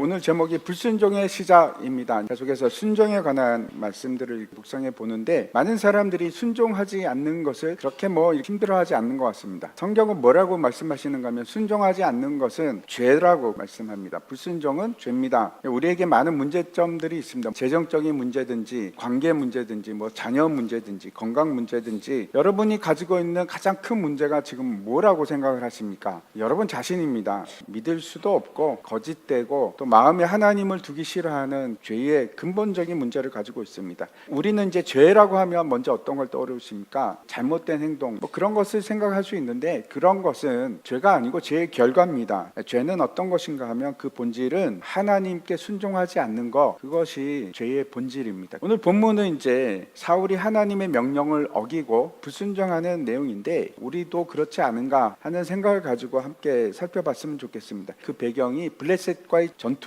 오늘 제목이 불순종의 시작입니다. 계속해서 순종에 관한 말씀들을 묵상해 보는데 많은 사람들이 순종하지 않는 것을 그렇게 힘들어하지 않는 것 같습니다. 성경은 뭐라고 말씀하시는가 하면 순종하지 않는 것은 죄라고 말씀합니다. 불순종은 죄입니다. 우리에게 많은 문제점들이 있습니다. 재정적인 문제든지 관계 문제든지 자녀 문제든지 건강 문제든지 여러분이 가지고 있는 가장 큰 문제가 지금 뭐라고 생각을 하십니까? 여러분 자신입니다. 믿을 수도 없고 거짓되고 또 마음에 하나님을 두기 싫어하는 죄의 근본적인 문제를 가지고 있습니다. 우리는 이제 죄라고 하면 먼저 어떤 걸 떠오르십니까? 잘못된 행동 그런 것을 생각할 수 있는데 그런 것은 죄가 아니고 죄의 결과입니다. 죄는 어떤 것인가 하면 그 본질은 하나님께 순종하지 않는 것, 그것이 죄의 본질입니다. 오늘 본문은 이제 사울이 하나님의 명령을 어기고 불순종하는 내용인데 우리도 그렇지 않은가 하는 생각을 가지고 함께 살펴봤으면 좋겠습니다. 그 배경이 블레셋과의 전투입니다.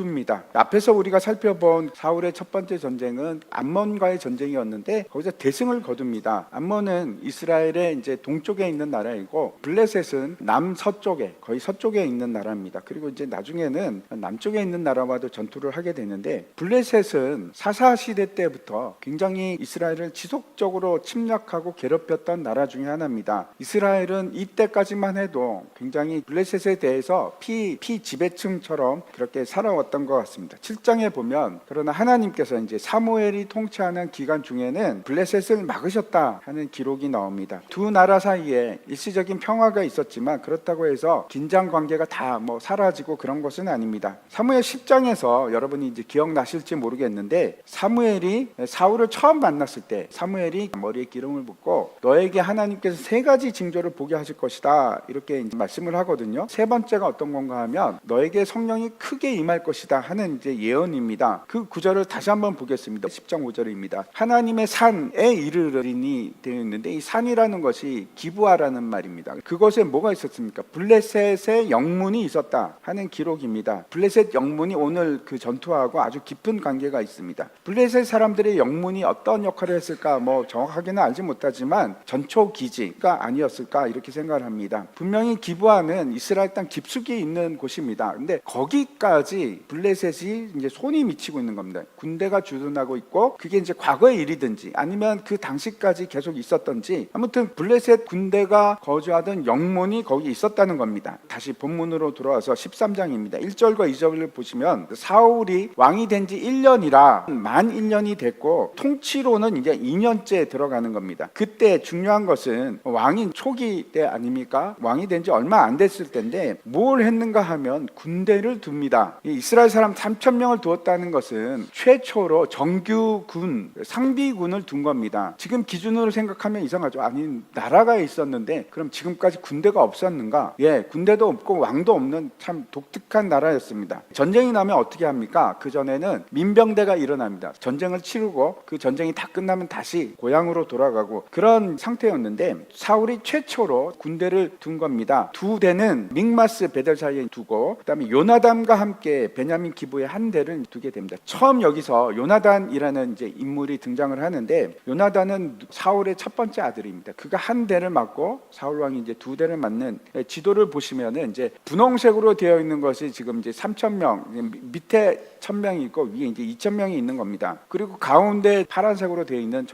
앞에서 우리가 살펴본 사울의 첫 번째 전쟁은 암몬과의 전쟁이었는데 거기서 대승을 거둡니다. 암몬은 이스라엘의 이제 동쪽에 있는 나라이고 블레셋은 남서쪽에 거의 서쪽에 있는 나라입니다. 그리고 이제 나중에는 남쪽에 있는 나라와도 전투를 하게 되는데 블레셋은 사사 시대 때부터 굉장히 이스라엘을 지속적으로 침략하고 괴롭혔던 나라 중에 하나입니다. 이스라엘은 이때까지만 해도 굉장히 블레셋에 대해서 피지배층처럼 그렇게 살아왔던 것 같습니다. 7장에 보면 그러나 하나님께서 이제 사무엘이 통치하는 기간 중에는 블레셋을 막으셨다 하는 기록이 나옵니다. 두 나라 사이에 일시적인 평화가 있었지만 그렇다고 해서 긴장 관계가 다 사라지고 그런 것은 아닙니다. 사무엘 10장에서 여러분이 이제 기억나실지 모르겠는데 사무엘이 사울을 처음 만났을 때 사무엘이 머리에 기름을 붓고 너에게 하나님께서 세 가지 징조를 보게 하실 것이다 이렇게 이제 말씀을 하거든요. 세 번째가 어떤 건가 하면 너에게 성령이 크게 임할 것이다 하는 이제 예언입니다. 그 구절을 다시 한번 보겠습니다. 10장 5절입니다. 하나님의 산에 이르리니 되어 있는데 이 산이라는 것이 기브아라는 말입니다. 그것에 뭐가 있었습니까? 블레셋의 영문이 있었다 하는 기록입니다. 블레셋 영문이 오늘 그 전투하고 아주 깊은 관계가 있습니다. 블레셋 사람들의 영문이 어떤 역할을 했을까 정확하게는 알지 못하지만 전초 기지가 아니었을까 이렇게 생각을 합니다. 분명히 기브아는 이스라엘 땅 깊숙이 있는 곳입니다. 근데 거기까지 블레셋이 이제 손이 미치고 있는 겁니다. 군대가 주둔하고 있고 그게 이제 과거의 일이든지 아니면 그 당시까지 계속 있었던지 아무튼 블레셋 군대가 거주하던 영문이 거기 있었다는 겁니다. 다시 본문으로 돌아와서 13장입니다. 1절과 2절을 보시면 사울이 왕이 된 지 1년이라 만 1년이 됐고 통치로는 이제 2년째 들어가는 겁니다. 그때 중요한 것은 왕이 초기 때 아닙니까? 왕이 된 지 얼마 안 됐을 때인데 뭘 했는가 하면 군대를 둡니다. 이스라엘 사람 3,000명을 두었다는 것은 최초로 정규군, 상비군을 둔 겁니다. 지금 기준으로 생각하면 이상하죠. 아니 나라가 있었는데 그럼 지금까지 군대가 없었는가? 군대도 없고 왕도 없는 참 독특한 나라였습니다. 전쟁이 나면 어떻게 합니까? 그전에는 민병대가 일어납니다. 전쟁을 치르고 그 전쟁이 다 끝나면 다시 고향으로 돌아가고 그런 상태였는데 사울이 최초로 군대를 둔 겁니다. 두 대는 믹마스 베델 사이에 두고 그다음에 요나단과 함께 베냐민 기브에 한 대를 두게 됩니다. 처음 여기서 요나단이라는 이제 인물이 등장을 하는데 요나단은 사울의 첫 번째 아들입니다. 그가 한 대를 맞고 사울 왕이 이제 두 대를 맞는 지도를 보시면은 이제 분홍색으로 되어 있는 것이 지금 이제 3,000명 밑에 1,000명이 있고 위에 이제 2,000명이 있는 겁니다. 그리고 가운데 파란색으로 되어 있는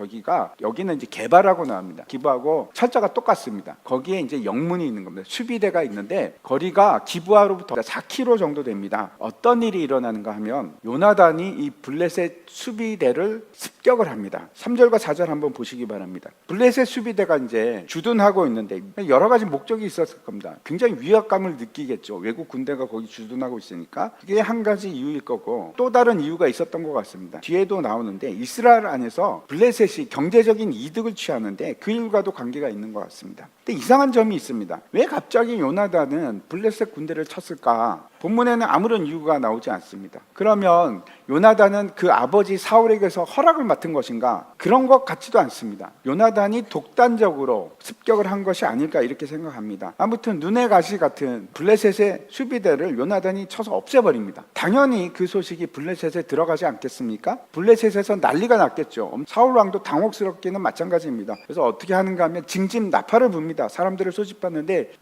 여기는 이제 개바라고 나옵니다. 기브하고 철자가 똑같습니다. 거기에 이제 영문이 있는 겁니다. 수비대가 있는데 거리가 기브아로부터 4km 정도 됩니다. 어떤 일이 일어나는가 하면 요나단이 이 블레셋 수비대를 습격을 합니다. 3절과 4절 한번 보시기 바랍니다. 블레셋 수비대가 이제 주둔하고 있는데 여러 가지 목적이 있었을 겁니다. 굉장히 위압감을 느끼겠죠. 외국 군대가 거기 주둔하고 있으니까 그게 한 가지 이유일 거고 또 다른 이유가 있었던 것 같습니다. 뒤에도 나오는데 이스라엘 안에서 블레셋이 경제적인 이득을 취하는데 그 일과도 관계가 있는 것 같습니다. 근데 이상한 점이 있습니다. 왜 갑자기 요나단은 블레셋 군대를 쳤을까? 본문에는 아무런 이유가 나오지 않습니다. 그러면 요나단은 그 아버지 사울에게서 허락을 맡은 것인가? 그런 것 같지도 않습니다. 요나단이 독단적으로 습격을 한 것이 아닐까 이렇게 생각합니다. 아무튼 눈의 가시 같은 블레셋의 수비대를 요나단이 쳐서 없애버립니다. 당연히 그 소식이 블레셋에 들어가지 않겠습니까? 블레셋에서 난리가 났겠죠. 사울 왕도 당혹스럽기는 마찬가지입니다. 그래서 어떻게 하는가 하면 징집 나팔을 붑니다. 사람들을 소집하는데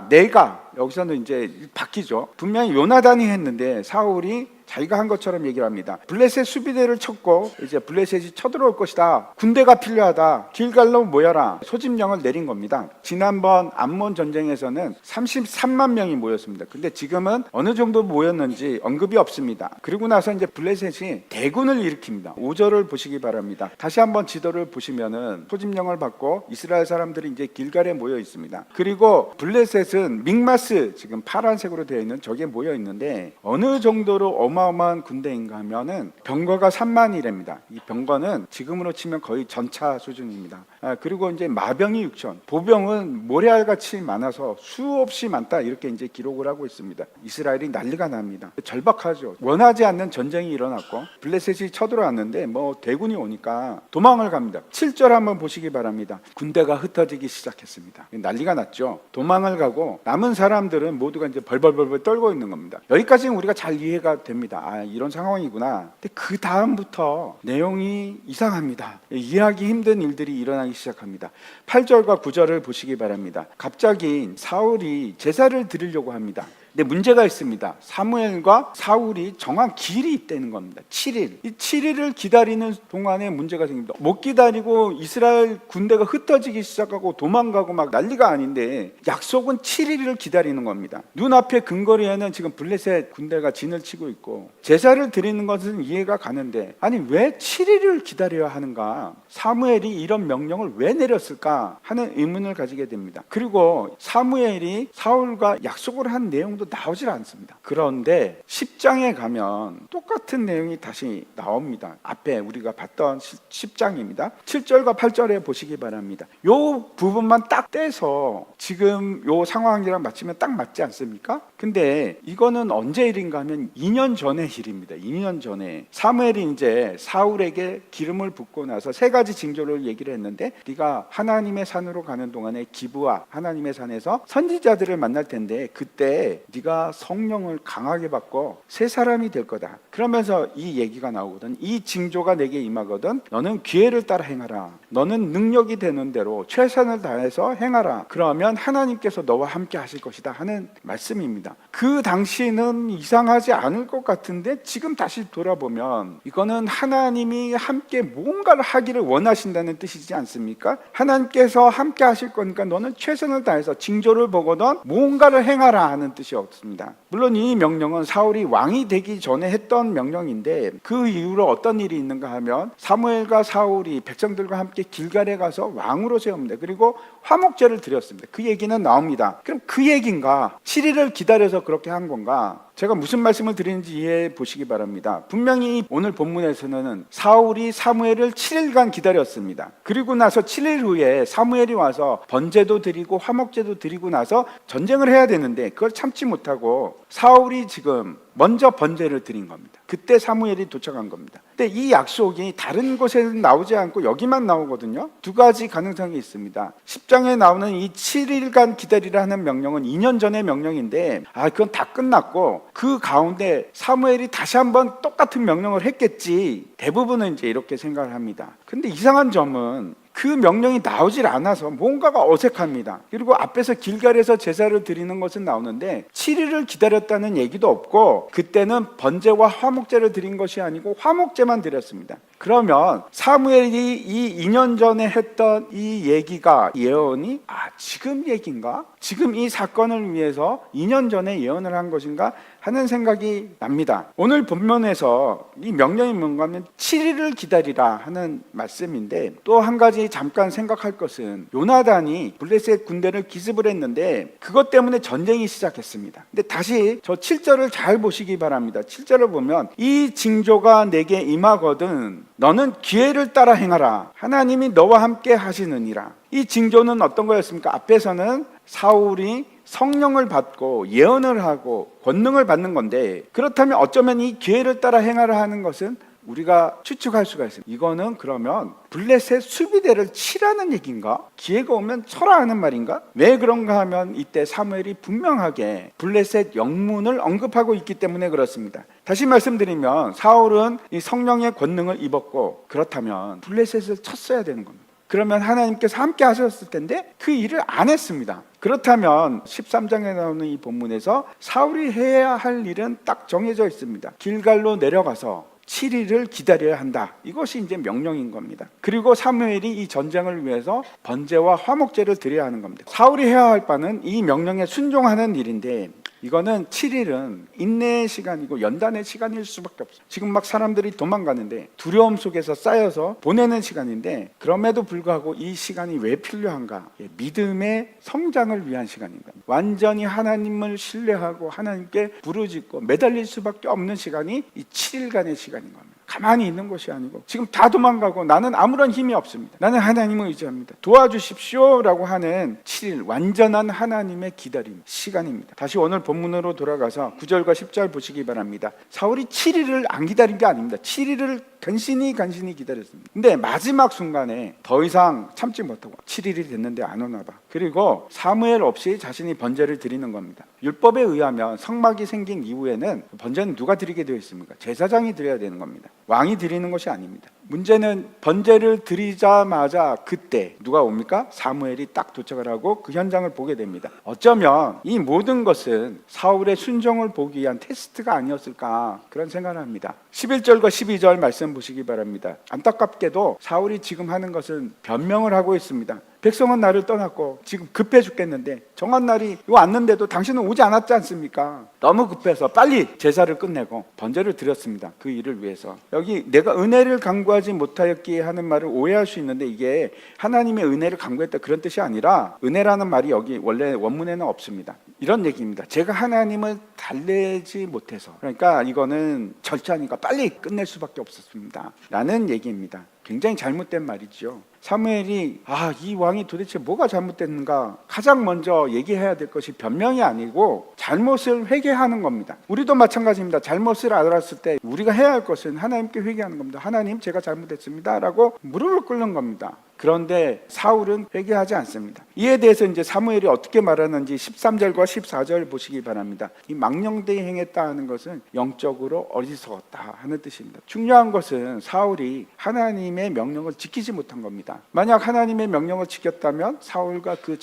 내가 여기서는 이제 바뀌죠. 분명히 요나단이 했는데 사울이 자기가 한 것처럼 얘기를 합니다. 블레셋 수비대를 쳤고 이제 블레셋이 쳐들어올 것이다. 군대가 필요하다. 길갈로 모여라. 소집령을 내린 겁니다. 지난번 암몬 전쟁에서는 33만 명이 모였습니다. 근데 지금은 어느 정도 모였는지 언급이 없습니다. 그리고 나서 이제 블레셋이 대군을 일으킵니다. 5절을 보시기 바랍니다. 다시 한번 지도를 보시면은 소집령을 받고 이스라엘 사람들이 이제 길갈에 모여 있습니다. 그리고 블레셋은 믹마스, 지금 파란색으로 되어 있는 저게 모여 있는데 어느 정도로 어마어마한 군대인가 하면은 병거가 3만이랍니다. 이 병거는 지금으로 치면 거의 전차 수준입니다. 그리고 이제 마병이 6천, 보병은 모래알같이 많아서 수없이 많다, 이렇게 이제 기록을 하고 있습니다. 이스라엘이 난리가 납니다. 절박하죠. 원하지 않는 전쟁이 일어났고 블레셋이 쳐들어왔는데 뭐 대군이 오니까 도망을 갑니다. 7절 한번 보시기 바랍니다. 군대가 흩어지기 시작했습니다. 난리가 났죠. 도망을 가고 남은 사람들은 모두가 이제 벌벌벌 떨고 있는 겁니다. 여기까지는 우리가 잘 이해가 됩니다. 아, 이런 상황이구나. 근데 그 다음부터 내용이 이상합니다. 이해하기 힘든 일들이 일어나기 시작합니다. 8절과 9절을 보시기 바랍니다. 갑자기 사울이 제사를 드리려고 합니다. 근데 문제가 있습니다. 사무엘과 사울이 정한 길이 있다는 겁니다. 7일. 이 7일을 기다리는 동안에 문제가 생깁니다. 못 기다리고 이스라엘 군대가 흩어지기 시작하고 도망가고 막 난리가 아닌데 약속은 7일을 기다리는 겁니다. 눈앞에 근거리에는 지금 블레셋 군대가 진을 치고 있고 제사를 드리는 것은 이해가 가는데 아니 왜 7일을 기다려야 하는가? 사무엘이 이런 명령을 왜 내렸을까 하는 의문을 가지게 됩니다. 그리고 사무엘이 사울과 약속을 한 내용도 나오질 않습니다. 그런데 10장에 가면 똑같은 내용이 다시 나옵니다. 앞에 우리가 봤던 10장입니다. 7절과 8절에 보시기 바랍니다. 요 부분만 딱 떼서 지금 요 상황이랑 맞추면 딱 맞지 않습니까? 근데 이거는 언제 일인가 하면 2년 전의 일입니다. 2년 전에 사무엘이 이제 사울에게 기름을 붓고 나서 세 가지 징조를 얘기를 했는데 네가 하나님의 산으로 가는 동안에 기브아 하나님의 산에서 선지자들을 만날 텐데 그때 네가 성령을 강하게 받고 새 사람이 될 거다. 그러면서 이 얘기가 나오거든. 이 징조가 내게 임하거든. 너는 기회를 따라 행하라. 너는 능력이 되는 대로 최선을 다해서 행하라. 그러면 하나님께서 너와 함께 하실 것이다 하는 말씀입니다. 그 당시에는 이상하지 않을 것 같은데 지금 다시 돌아보면 이거는 하나님이 함께 뭔가를 하기를 원하신다는 뜻이지 않습니까? 하나님께서 함께 하실 거니까 너는 최선을 다해서 징조를 보거든 뭔가를 행하라 하는 뜻이 없습니다. 물론 이 명령은 사울이 왕이 되기 전에 했던 명령인데 그 이후로 어떤 일이 있는가 하면 사무엘과 사울이 백성들과 함께 길갈에 가서 왕으로 세웁니다. 그리고 화목제를 드렸습니다. 그 얘기는 나옵니다. 그럼 그 얘기인가? 7일을 기다려서 그렇게 한 건가? 제가 무슨 말씀을 드리는지 이해해 보시기 바랍니다. 분명히 오늘 본문에서는 사울이 사무엘을 7일간 기다렸습니다. 그리고 나서 7일 후에 사무엘이 와서 번제도 드리고 화목제도 드리고 나서 전쟁을 해야 되는데 그걸 참지 못하고 사울이 지금 먼저 번제를 드린 겁니다. 그때 사무엘이 도착한 겁니다. 근데 이 약속이 다른 곳에는 나오지 않고 여기만 나오거든요. 두 가지 가능성이 있습니다. 10장에 나오는 이 7일간 기다리라 하는 명령은 2년 전의 명령인데 그건 다 끝났고 그 가운데 사무엘이 다시 한번 똑같은 명령을 했겠지. 대부분은 이제 이렇게 생각을 합니다. 근데 이상한 점은 그 명령이 나오질 않아서 뭔가가 어색합니다. 그리고 앞에서 길갈에서 제사를 드리는 것은 나오는데 7일을 기다렸다는 얘기도 없고 그때는 번제와 화목제를 드린 것이 아니고 화목제만 드렸습니다. 그러면 사무엘이 이 2년 전에 했던 이 얘기가 예언이 지금 얘기인가? 지금 이 사건을 위해서 2년 전에 예언을 한 것인가 하는 생각이 납니다. 오늘 본문에서 이 명령이 뭔가 하면 7일을 기다리라 하는 말씀인데 또 한 가지 잠깐 생각할 것은 요나단이 블레셋 군대를 기습을 했는데 그것 때문에 전쟁이 시작했습니다. 근데 다시 저 7절을 잘 보시기 바랍니다. 7절을 보면 이 징조가 내게 임하거든 너는 기회를 따라 행하라. 하나님이 너와 함께 하시느니라. 이 징조는 어떤 거였습니까? 앞에서는 사울이 성령을 받고 예언을 하고 권능을 받는 건데 그렇다면 어쩌면 이 기회를 따라 행하라 하는 것은 우리가 추측할 수가 있습니다. 이거는 그러면 블레셋 수비대를 치라는 얘기인가? 기회가 오면 쳐라 하는 말인가? 왜 그런가 하면 이때 사무엘이 분명하게 블레셋 영문을 언급하고 있기 때문에 그렇습니다. 다시 말씀드리면 사울은 이 성령의 권능을 입었고 그렇다면 블레셋을 쳤어야 되는 겁니다. 그러면 하나님께서 함께 하셨을 텐데 그 일을 안 했습니다. 그렇다면 13장에 나오는 이 본문에서 사울이 해야 할 일은 딱 정해져 있습니다. 길갈로 내려가서 7일을 기다려야 한다. 이것이 이제 명령인 겁니다. 그리고 사무엘이 이 전쟁을 위해서 번제와 화목제를 드려야 하는 겁니다. 사울이 해야 할 바는 이 명령에 순종하는 일인데, 이거는 7일은 인내의 시간이고 연단의 시간일 수밖에 없어요. 지금 막 사람들이 도망가는데 두려움 속에서 쌓여서 보내는 시간인데, 그럼에도 불구하고 이 시간이 왜 필요한가? 믿음의 성장을 위한 시간입니다. 완전히 하나님을 신뢰하고 하나님께 부르짖고 매달릴 수밖에 없는 시간이 이 7일간의 시간인 겁니다. 가만히 있는 것이 아니고 지금 다 도망가고 나는 아무런 힘이 없습니다. 나는 하나님을 의지합니다. 도와주십시오라고 하는 7일 완전한 하나님의 기다림 시간입니다. 다시 오늘 본문으로 돌아가서 9절과 10절 보시기 바랍니다. 사울이 7일을 안 기다린 게 아닙니다. 7일을 간신히 기다렸습니다. 근데 마지막 순간에 더 이상 참지 못하고 7일이 됐는데 안 오나 봐. 그리고 사무엘 없이 자신이 번제를 드리는 겁니다. 율법에 의하면 성막이 생긴 이후에는 번제는 누가 드리게 되어 있습니까? 제사장이 드려야 되는 겁니다. 왕이 드리는 것이 아닙니다. 문제는 번제를 드리자마자 그때 누가 옵니까? 사무엘이 딱 도착을 하고 그 현장을 보게 됩니다. 어쩌면 이 모든 것은 사울의 순종을 보기 위한 테스트가 아니었을까, 그런 생각을 합니다. 11절과 12절 말씀 보시기 바랍니다. 안타깝게도 사울이 지금 하는 것은 변명을 하고 있습니다. 백성은 나를 떠났고 지금 급해 죽겠는데 정한 날이 왔는데도 당신은 오지 않았지 않습니까? 너무 급해서 빨리 제사를 끝내고 번제를 드렸습니다. 그 일을 위해서. 여기 내가 은혜를 간구하지 못하였기에 하는 말을 오해할 수 있는데, 이게 하나님의 은혜를 간구했다 그런 뜻이 아니라, 은혜라는 말이 여기 원래 원문에는 없습니다. 이런 얘기입니다. 제가 하나님을 달래지 못해서, 그러니까 이거는 절차니까 빨리 끝낼 수밖에 없었습니다 라는 얘기입니다. 굉장히 잘못된 말이죠. 사무엘이 이 왕이 도대체 뭐가 잘못됐는가, 가장 먼저 얘기해야 될 것이 변명이 아니고 잘못을 회개하는 겁니다. 우리도 마찬가지입니다. 잘못을 알았을 때 우리가 해야 할 것은 하나님께 회개하는 겁니다. 하나님, 제가 잘못했습니다 라고 무릎을 꿇는 겁니다. 그런데 사울은 회개하지 않습니다. 이에 대해서 이제 사무엘이 어떻게 말하는지 13절과 14절 보시기 바랍니다. 이 망령되이 행했다 하는 것은 영적으로 어리석었다 하는 뜻입니다. 중요한 것은 사울이 하나님의 명령을 지키지 못한 겁니다. 만약 하나님의 명령을 지켰다면 사울과 그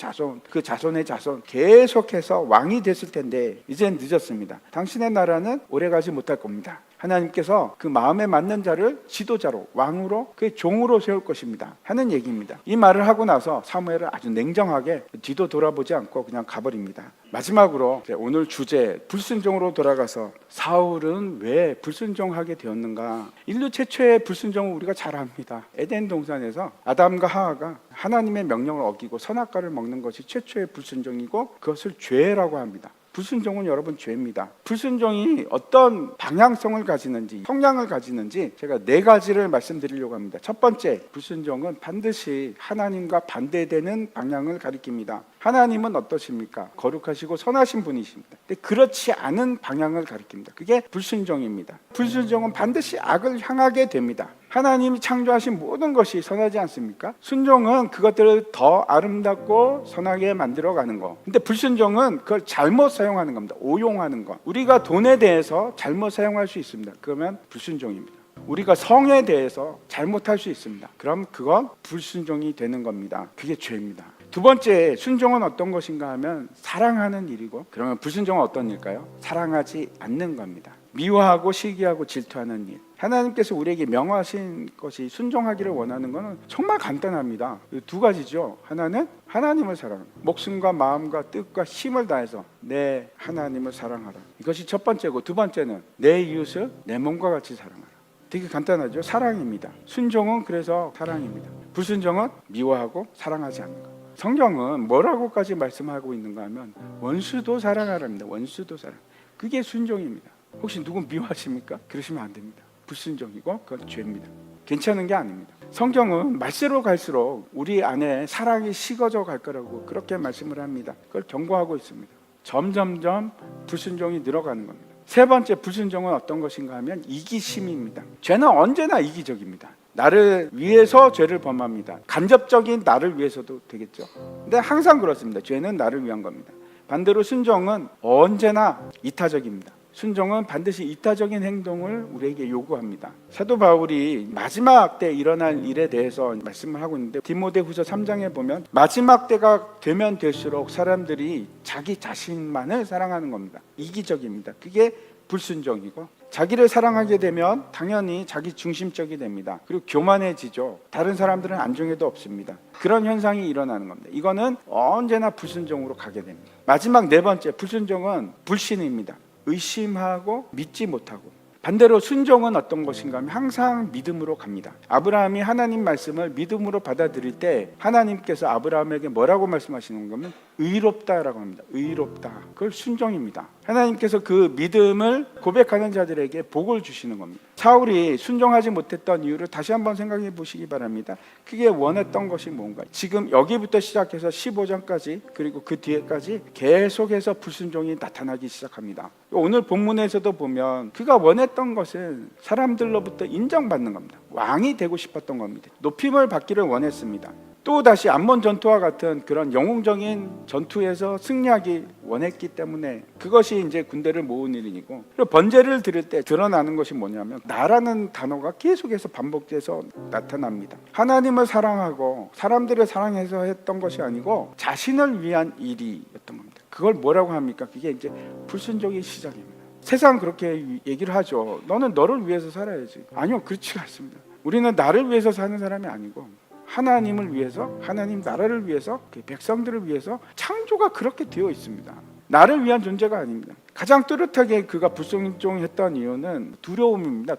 자손의 자손 계속해서 왕이 됐을 텐데, 이젠 늦었습니다. 당신의 나라는 오래가지 못할 겁니다. 하나님께서 그 마음에 맞는 자를 지도자로, 왕으로, 그의 종으로 세울 것입니다 하는 얘기입니다. 이 말을 하고 나서 사무엘은 아주 냉정하게 뒤도 돌아보지 않고 그냥 가버립니다. 마지막으로 오늘 주제 불순종으로 돌아가서 사울은 왜 불순종하게 되었는가? 인류 최초의 불순종은 우리가 잘 압니다. 에덴 동산에서 아담과 하와가 하나님의 명령을 어기고 선악과를 먹는 것이 최초의 불순종이고, 그것을 죄라고 합니다. 불순종은 여러분 죄입니다. 불순종이 어떤 방향성을 가지는지, 성향을 가지는지 제가 4가지를 말씀드리려고 합니다. 첫 번째, 불순종은 반드시 하나님과 반대되는 방향을 가리킵니다. 하나님은 어떠십니까? 거룩하시고 선하신 분이십니다. 근데 그렇지 않은 방향을 가리킵니다. 그게 불순종입니다. 불순종은 반드시 악을 향하게 됩니다. 하나님이 창조하신 모든 것이 선하지 않습니까? 순종은 그것들을 더 아름답고 선하게 만들어가는 거. 근데 불순종은 그걸 잘못 사용하는 겁니다. 오용하는 거. 우리가 돈에 대해서 잘못 사용할 수 있습니다. 그러면 불순종입니다. 우리가 성에 대해서 잘못할 수 있습니다. 그럼 그건 불순종이 되는 겁니다. 그게 죄입니다. 두 번째, 순종은 어떤 것인가 하면 사랑하는 일이고, 그러면 불순종은 어떤 일일까요? 사랑하지 않는 겁니다. 미워하고 시기하고 질투하는 일. 하나님께서 우리에게 명하신 것이 순종하기를 원하는 것은 정말 간단합니다. 2가지죠. 하나는 하나님을 사랑하는, 목숨과 마음과 뜻과 힘을 다해서 내 하나님을 사랑하라. 이것이 첫 번째고, 두 번째는 내 이웃을 내 몸과 같이 사랑하라. 되게 간단하죠. 사랑입니다. 순종은 그래서 사랑입니다. 불순종은 미워하고 사랑하지 않는 것. 성경은 뭐라고까지 말씀하고 있는가 하면 원수도 사랑하랍니다. 원수도 사랑. 그게 순종입니다. 혹시 누구 미워하십니까? 그러시면 안 됩니다. 불순종이고 그건 죄입니다. 괜찮은 게 아닙니다. 성경은 말세로 갈수록 우리 안에 사랑이 식어져 갈 거라고 그렇게 말씀을 합니다. 그걸 경고하고 있습니다. 점점점 불순종이 늘어가는 겁니다. 세 번째, 불순종은 어떤 것인가 하면 이기심입니다. 죄는 언제나 이기적입니다. 나를 위해서 죄를 범합니다. 간접적인 나를 위해서도 되겠죠. 근데 항상 그렇습니다. 죄는 나를 위한 겁니다. 반대로 순종은 언제나 이타적입니다. 순종은 반드시 이타적인 행동을 우리에게 요구합니다. 사도 바울이 마지막 때 일어날 일에 대해서 말씀을 하고 있는데 디모데후서 3장에 보면 마지막 때가 되면 될수록 사람들이 자기 자신만을 사랑하는 겁니다. 이기적입니다. 그게 불순종이고, 자기를 사랑하게 되면 당연히 자기 중심적이 됩니다. 그리고 교만해지죠. 다른 사람들은 안중에도 없습니다. 그런 현상이 일어나는 겁니다. 이거는 언제나 불순종으로 가게 됩니다. 마지막 네 번째, 불순종은 불신입니다. 의심하고 믿지 못하고. 반대로 순종은 어떤 것인가 하면 항상 믿음으로 갑니다. 아브라함이 하나님 말씀을 믿음으로 받아들일 때 하나님께서 아브라함에게 뭐라고 말씀하시는 거면 의롭다라고 합니다. 의롭다. 그걸 순종입니다. 하나님께서 그 믿음을 고백하는 자들에게 복을 주시는 겁니다. 사울이 순종하지 못했던 이유를 다시 한번 생각해 보시기 바랍니다. 그게 원했던 것이 뭔가. 지금 여기부터 시작해서 15장까지 그리고 그 뒤에까지 계속해서 불순종이 나타나기 시작합니다. 오늘 본문에서도 보면 그가 원했던 것은 사람들로부터 인정받는 겁니다. 왕이 되고 싶었던 겁니다. 높임을 받기를 원했습니다. 또 다시 암몬 전투와 같은 그런 영웅적인 전투에서 승리하기 원했기 때문에 그것이 이제 군대를 모은 일이고, 그리고 번제를 드릴 때 드러나는 것이 뭐냐면 나라는 단어가 계속해서 반복돼서 나타납니다. 하나님을 사랑하고 사람들을 사랑해서 했던 것이 아니고 자신을 위한 일이었던 겁니다. 그걸 뭐라고 합니까? 그게 이제 불순종의 시작입니다. 세상 그렇게 얘기를 하죠. 너는 너를 위해서 살아야지. 아니요, 그렇지 않습니다. 우리는 나를 위해서 사는 사람이 아니고 하나님을 위해서, 하나님 나라를 위해서, 그 백성들을 위해서 창조가 그렇게 되어 있습니다. 나를 위한 존재가 아닙니다. 가장 뚜렷하게 그가 불순종했던 이유는 두려움입니다.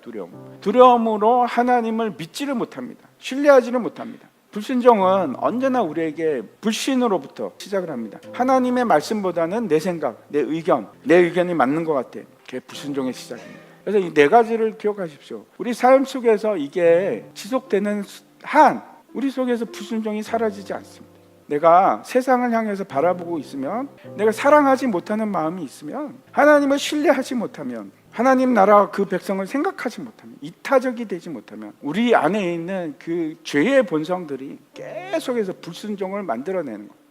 두려움으로 하나님을 믿지를 못합니다. 신뢰하지를 못합니다. 불순종은 언제나 우리에게 불신으로부터 시작을 합니다. 하나님의 말씀보다는 내 생각, 내 의견이 맞는 것 같아. 그게 불순종의 시작입니다. 그래서 이 네 가지를 기억하십시오. 우리 삶 속에서 이게 지속되는 한 우리 속에서 불순종이 사라지지 않습니다. 내가 세상을 향해서 바라보고 있으면, 내가 사랑하지 못하는 마음이 있으면, 하나님을 신뢰하지 못하면, 하나님 나라와 그 백성을 생각하지 못하면, 이타적이 되지 못하면 우리 안에 있는 그 죄의 본성들이 계속해서 불순종을 만들어내는 거예요.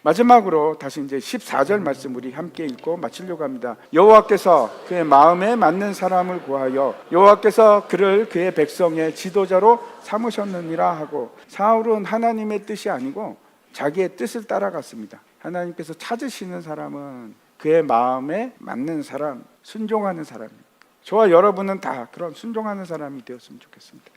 마지막으로 다시 이제 14절 말씀 우리 함께 읽고 마치려고 합니다. 여호와께서 그의 마음에 맞는 사람을 구하여 여호와께서 그를 그의 백성의 지도자로 삼으셨느니라 하고, 사울은 하나님의 뜻이 아니고 자기의 뜻을 따라갔습니다. 하나님께서 찾으시는 사람은 그의 마음에 맞는 사람, 순종하는 사람입니다. 저와 여러분은 다 그런 순종하는 사람이 되었으면 좋겠습니다.